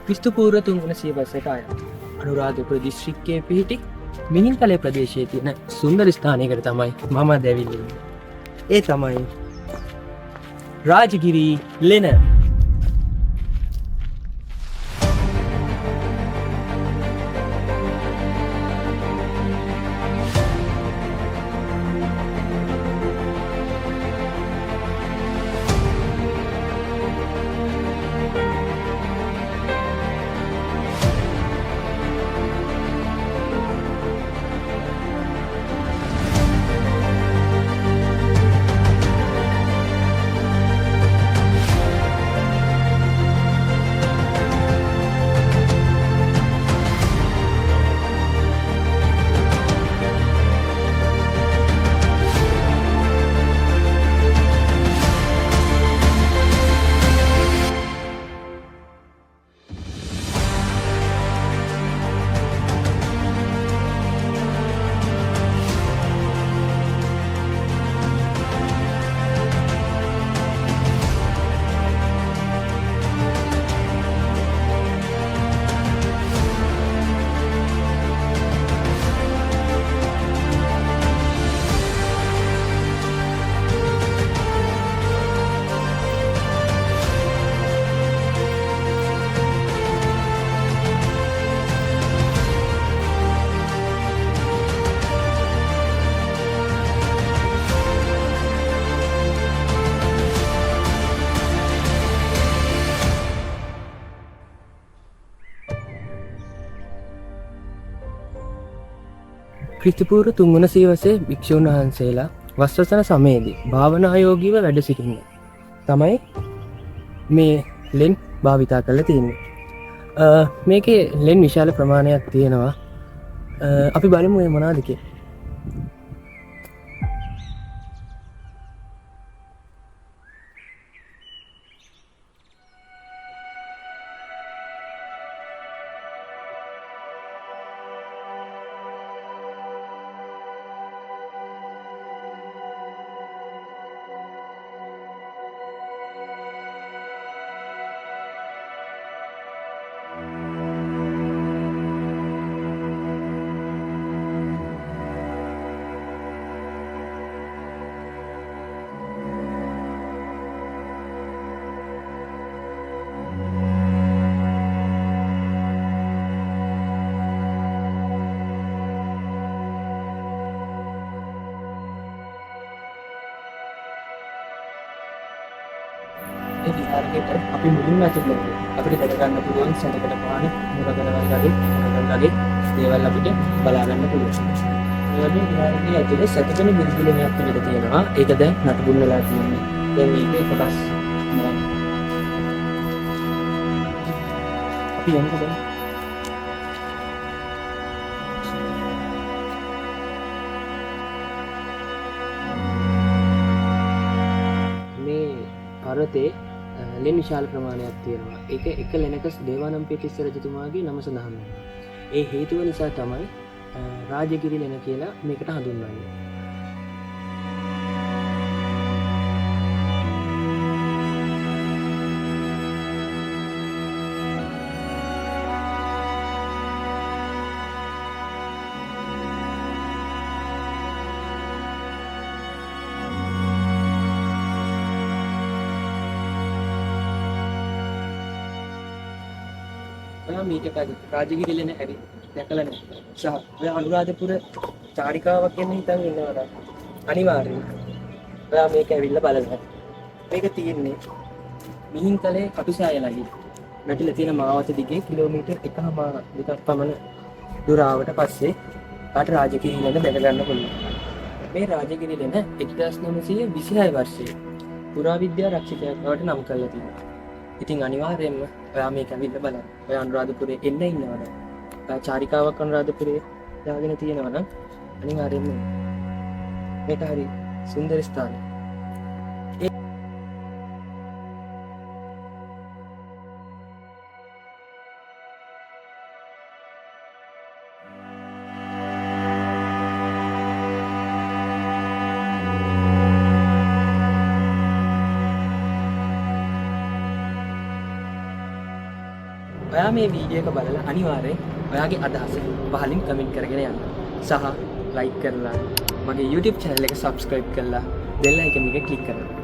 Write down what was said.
ක්‍රිස්තු පූර්ව 300 කාලයක අනුරාධපුර දිස්ත්‍රික්කයේ පිහිටි මිහින්කලේ ප්‍රදේශයේ තියෙන සුන්දර ස්ථානයකට තමයි මම දැවිල්ල ඉන්නේ. ඒ තමයි රාජගිරි ලෙන. ක්‍රිස්තුපූර්ව 300 භික්ෂූන් වහන්සේලා වස්වසන සමයේදී භාවනායෝගීව වැඩ සිටින්න තමයි මේ ලෙන් භාවිතා කරලා තියෙන්නේ. මේකේ ලෙන් විශාල ප්‍රමාණයක් තියෙනවා. අපි බලමු මේ මොනවද කියලා. විහාරයට අපි මුලින්ම ඇතුළත් අපිට දැක ගන්න පුළුවන් සඳකඩ පාන මුරගලවල් වගේ දේවල් අපිට බලා ගන්න පුළුවන්. මේ වගේ විහාරයේ ඇතුලේ සැතපෙන බිරිඳිලමක් පිළිද තියෙනවා. ඒක දැන් නටබුන් වෙලා තියෙන්නේ. දැන් මේකේ කොටස් අපි යමුකෝ දැන්. පර්වතයේ ලෙන් විශාල ප්‍රමාණයක් තියෙනවා. ඒක එක ලෙනක දේවානම්පියතිස්ස රජතුමාගේ නම සඳහන් වෙනවා. ඒ හේතුව නිසා තමයි රාජගිරි ලෙන කියලා මේකට හඳුන්වන්නේ. මීට රාජගිරි ලෙන ඇරි දැකලා නැහැ. සහ ඔය අනුරාධපුර චාරිකාවක් ගැන හිතන් ඉන්නවද? අනිවාර්යයෙන්. ඔයා මේක ඇවිල්ලා බලන්න. මේක තියෙන්නේ මිහින්කලේ කටුසෑයලයි. වැටිලා තියෙන මාවත දිගේ කිලෝමීටර් 1.5 පමණ දුර ආවට පස්සේ කාට රාජගිරි ලෙන දැක ගන්න පුළුවන්. මේ රාජගිරි ලෙන 1926 වර්ෂයේ පුරාවිද්‍යා රක්ෂකයෙක් බවට නම් කරලා තියෙනවා. ඉතින් අනිවාර්යයෙන්ම ඔයා මේක ඇවිල්ලා බලන්න. ඔයා අනුරාධපුරේ එන්න ඉන්නවද? චාරිකාවක් අනුරාධපුරේ දාගෙන තියෙනවා නම් අනිවාර්යයෙන්ම මේක හරි සුන්දර ස්ථානයක්. ඔයා මේ වීඩියෝ එක බලලා අනිවාර්යෙන් ඔයාගේ අදහස පහලින් කමෙන්ට් කරගෙන යන්න. සහ ලයික් කරලා මගේ YouTube channel එක subscribe කරලා bell icon එක click කරන්න.